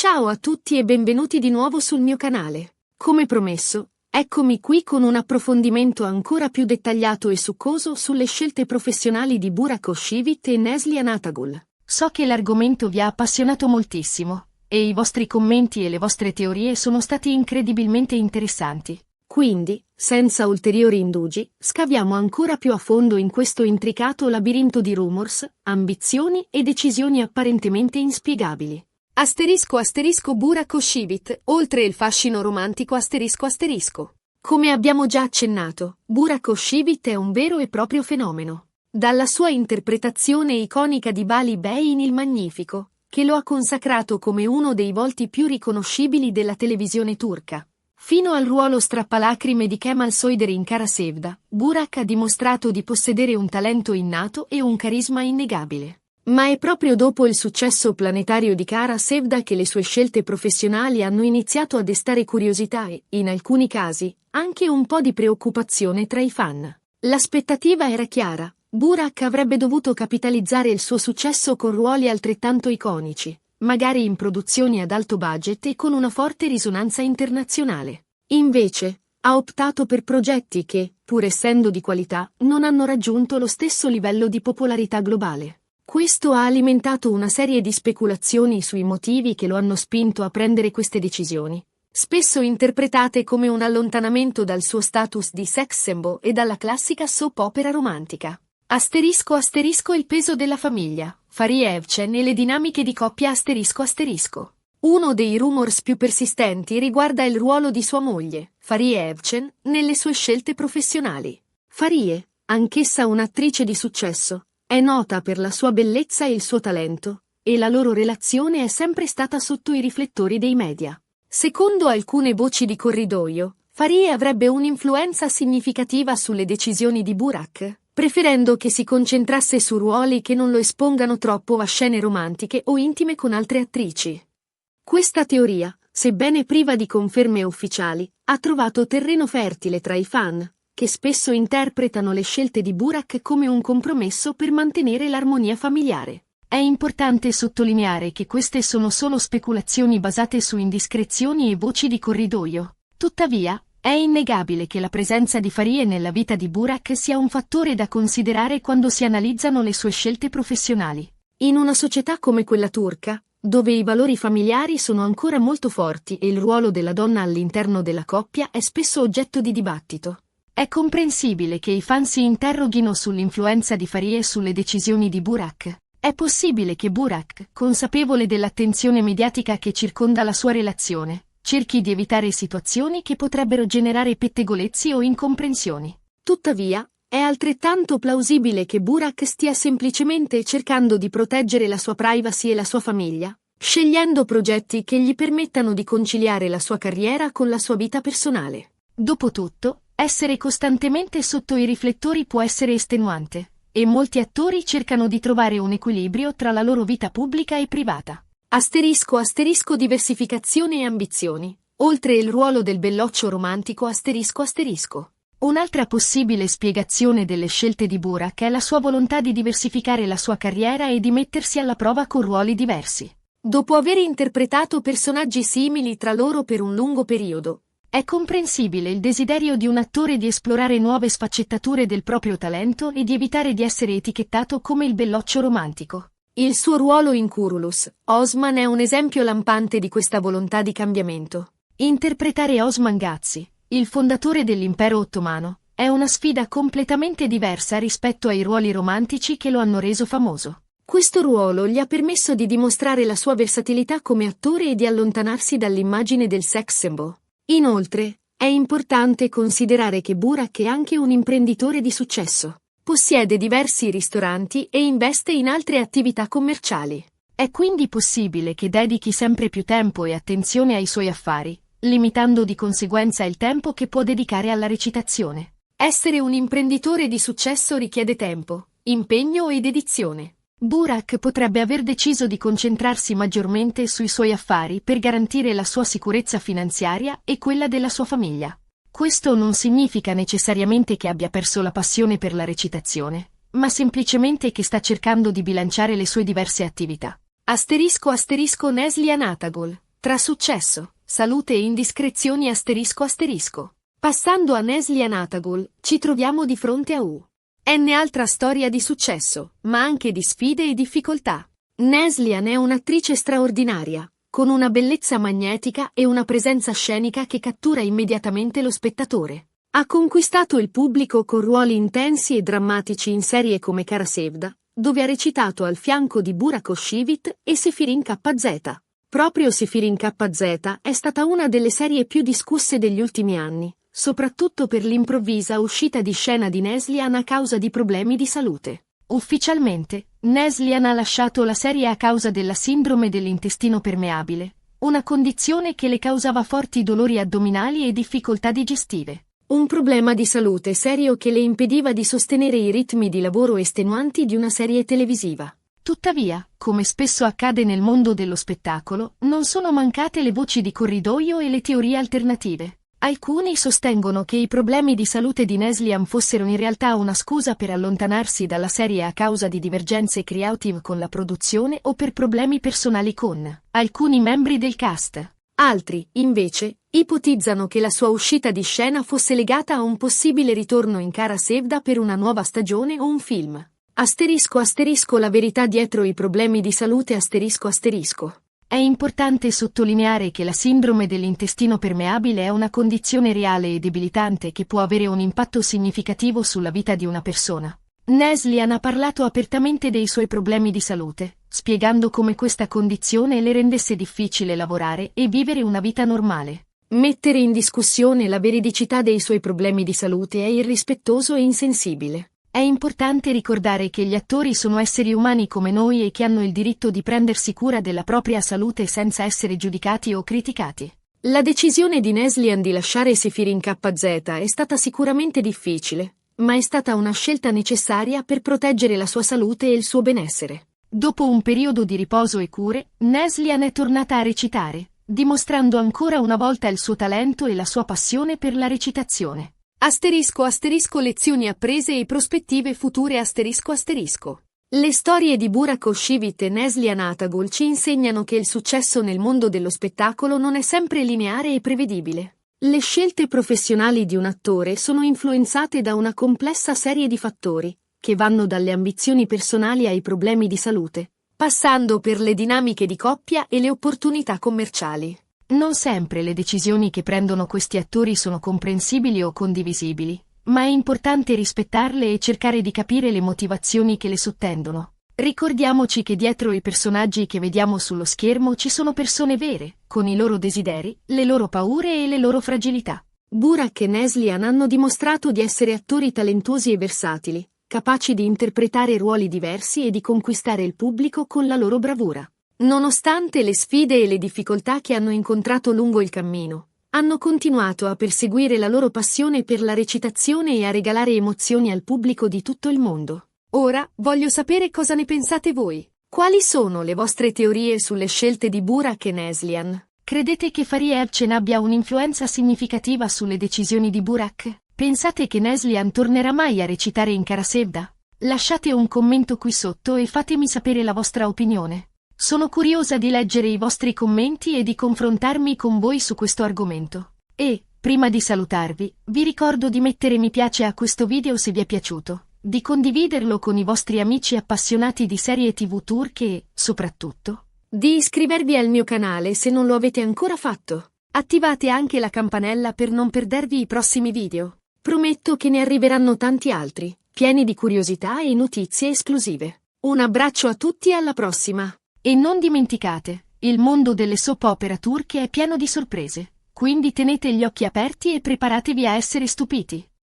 Ciao a tutti e benvenuti di nuovo sul mio canale. Come promesso, eccomi qui con un approfondimento ancora più dettagliato e succoso sulle scelte professionali di Burak Özçivit e Neslihan Atagül. So che l'argomento vi ha appassionato moltissimo, e i vostri commenti e le vostre teorie sono stati incredibilmente interessanti. Quindi, senza ulteriori indugi, scaviamo ancora più a fondo in questo intricato labirinto di rumors, ambizioni e decisioni apparentemente inspiegabili. Burak Özçivit, oltre il fascino romantico ***. Come abbiamo già accennato, Burak Özçivit è un vero e proprio fenomeno. Dalla sua interpretazione iconica di Bali Bey in Il Magnifico, che lo ha consacrato come uno dei volti più riconoscibili della televisione turca, fino al ruolo strappalacrime di Kemal Soyder in Kara Sevda, Burak ha dimostrato di possedere un talento innato e un carisma innegabile. Ma è proprio dopo il successo planetario di Kara Sevda che le sue scelte professionali hanno iniziato a destare curiosità e, in alcuni casi, anche un po' di preoccupazione tra i fan. L'aspettativa era chiara: Burak avrebbe dovuto capitalizzare il suo successo con ruoli altrettanto iconici, magari in produzioni ad alto budget e con una forte risonanza internazionale. Invece, ha optato per progetti che, pur essendo di qualità, non hanno raggiunto lo stesso livello di popolarità globale. Questo ha alimentato una serie di speculazioni sui motivi che lo hanno spinto a prendere queste decisioni, spesso interpretate come un allontanamento dal suo status di sex symbol e dalla classica soap opera romantica. Il peso della famiglia, Fariye Evcen e le dinamiche di coppia ***. Uno dei rumors più persistenti riguarda il ruolo di sua moglie, Fariye Evcen, nelle sue scelte professionali. Fariye, anch'essa un'attrice di successo, è nota per la sua bellezza e il suo talento, e la loro relazione è sempre stata sotto i riflettori dei media. Secondo alcune voci di corridoio, Fariye avrebbe un'influenza significativa sulle decisioni di Burak, preferendo che si concentrasse su ruoli che non lo espongano troppo a scene romantiche o intime con altre attrici. Questa teoria, sebbene priva di conferme ufficiali, ha trovato terreno fertile tra i fan, che spesso interpretano le scelte di Burak come un compromesso per mantenere l'armonia familiare. È importante sottolineare che queste sono solo speculazioni basate su indiscrezioni e voci di corridoio. Tuttavia, è innegabile che la presenza di Fariye nella vita di Burak sia un fattore da considerare quando si analizzano le sue scelte professionali. In una società come quella turca, dove i valori familiari sono ancora molto forti e il ruolo della donna all'interno della coppia è spesso oggetto di dibattito, è comprensibile che i fan si interroghino sull'influenza di Fariye sulle decisioni di Burak. È possibile che Burak, consapevole dell'attenzione mediatica che circonda la sua relazione, cerchi di evitare situazioni che potrebbero generare pettegolezzi o incomprensioni. Tuttavia, è altrettanto plausibile che Burak stia semplicemente cercando di proteggere la sua privacy e la sua famiglia, scegliendo progetti che gli permettano di conciliare la sua carriera con la sua vita personale. Dopotutto, essere costantemente sotto i riflettori può essere estenuante, e molti attori cercano di trovare un equilibrio tra la loro vita pubblica e privata. Diversificazione e ambizioni, oltre il ruolo del belloccio romantico ***. Un'altra possibile spiegazione delle scelte di Burak è la sua volontà di diversificare la sua carriera e di mettersi alla prova con ruoli diversi. Dopo aver interpretato personaggi simili tra loro per un lungo periodo, è comprensibile il desiderio di un attore di esplorare nuove sfaccettature del proprio talento e di evitare di essere etichettato come il belloccio romantico. Il suo ruolo in Kurulus, Osman, è un esempio lampante di questa volontà di cambiamento. Interpretare Osman Gazi, il fondatore dell'impero ottomano, è una sfida completamente diversa rispetto ai ruoli romantici che lo hanno reso famoso. Questo ruolo gli ha permesso di dimostrare la sua versatilità come attore e di allontanarsi dall'immagine del sex symbol. Inoltre, è importante considerare che Burak è anche un imprenditore di successo. Possiede diversi ristoranti e investe in altre attività commerciali. È quindi possibile che dedichi sempre più tempo e attenzione ai suoi affari, limitando di conseguenza il tempo che può dedicare alla recitazione. Essere un imprenditore di successo richiede tempo, impegno e dedizione. Burak potrebbe aver deciso di concentrarsi maggiormente sui suoi affari per garantire la sua sicurezza finanziaria e quella della sua famiglia. Questo non significa necessariamente che abbia perso la passione per la recitazione, ma semplicemente che sta cercando di bilanciare le sue diverse attività. Neslihan Atagül, Tra successo, salute e indiscrezioni ****. Passando a Neslihan Atagul, ci troviamo di fronte a altra storia di successo, ma anche di sfide e difficoltà. Neslihan è un'attrice straordinaria, con una bellezza magnetica e una presenza scenica che cattura immediatamente lo spettatore. Ha conquistato il pubblico con ruoli intensi e drammatici in serie come Kara Sevda, dove ha recitato al fianco di Burak Özçivit e Sefirin KZ. Proprio Sefirin KZ è stata una delle serie più discusse degli ultimi anni, soprattutto per l'improvvisa uscita di scena di Neslihan a causa di problemi di salute. Ufficialmente, Neslihan ha lasciato la serie a causa della sindrome dell'intestino permeabile, una condizione che le causava forti dolori addominali e difficoltà digestive. Un problema di salute serio che le impediva di sostenere i ritmi di lavoro estenuanti di una serie televisiva. Tuttavia, come spesso accade nel mondo dello spettacolo, non sono mancate le voci di corridoio e le teorie alternative. Alcuni sostengono che i problemi di salute di Neslihan fossero in realtà una scusa per allontanarsi dalla serie a causa di divergenze creative con la produzione o per problemi personali con alcuni membri del cast. Altri, invece, ipotizzano che la sua uscita di scena fosse legata a un possibile ritorno in Kara Sevda per una nuova stagione o un film. La verità dietro i problemi di salute ****. È importante sottolineare che la sindrome dell'intestino permeabile è una condizione reale e debilitante che può avere un impatto significativo sulla vita di una persona. Neslihan ha parlato apertamente dei suoi problemi di salute, spiegando come questa condizione le rendesse difficile lavorare e vivere una vita normale. Mettere in discussione la veridicità dei suoi problemi di salute è irrispettoso e insensibile. È importante ricordare che gli attori sono esseri umani come noi e che hanno il diritto di prendersi cura della propria salute senza essere giudicati o criticati. La decisione di Neslihan di lasciare Sefirin KZ è stata sicuramente difficile, ma è stata una scelta necessaria per proteggere la sua salute e il suo benessere. Dopo un periodo di riposo e cure, Neslihan è tornata a recitare, dimostrando ancora una volta il suo talento e la sua passione per la recitazione. Lezioni apprese e prospettive future ****. Le storie di Burak Özçivit e Neslihan Atagul ci insegnano che il successo nel mondo dello spettacolo non è sempre lineare e prevedibile. Le scelte professionali di un attore sono influenzate da una complessa serie di fattori, che vanno dalle ambizioni personali ai problemi di salute, passando per le dinamiche di coppia e le opportunità commerciali. Non sempre le decisioni che prendono questi attori sono comprensibili o condivisibili, ma è importante rispettarle e cercare di capire le motivazioni che le sottendono. Ricordiamoci che dietro i personaggi che vediamo sullo schermo ci sono persone vere, con i loro desideri, le loro paure e le loro fragilità. Burak e Neslihan hanno dimostrato di essere attori talentuosi e versatili, capaci di interpretare ruoli diversi e di conquistare il pubblico con la loro bravura. Nonostante le sfide e le difficoltà che hanno incontrato lungo il cammino, hanno continuato a perseguire la loro passione per la recitazione e a regalare emozioni al pubblico di tutto il mondo. Ora, voglio sapere cosa ne pensate voi. Quali sono le vostre teorie sulle scelte di Burak e Neslihan? Credete che Fahriye Evcen abbia un'influenza significativa sulle decisioni di Burak? Pensate che Neslihan tornerà mai a recitare in Kara Sevda? Lasciate un commento qui sotto e fatemi sapere la vostra opinione. Sono curiosa di leggere i vostri commenti e di confrontarmi con voi su questo argomento. E, prima di salutarvi, vi ricordo di mettere mi piace a questo video se vi è piaciuto, di condividerlo con i vostri amici appassionati di serie TV turche e, soprattutto, di iscrivervi al mio canale se non lo avete ancora fatto. Attivate anche la campanella per non perdervi i prossimi video. Prometto che ne arriveranno tanti altri, pieni di curiosità e notizie esclusive. Un abbraccio a tutti e alla prossima! E non dimenticate, il mondo delle soap opera turche è pieno di sorprese, quindi tenete gli occhi aperti e preparatevi a essere stupiti.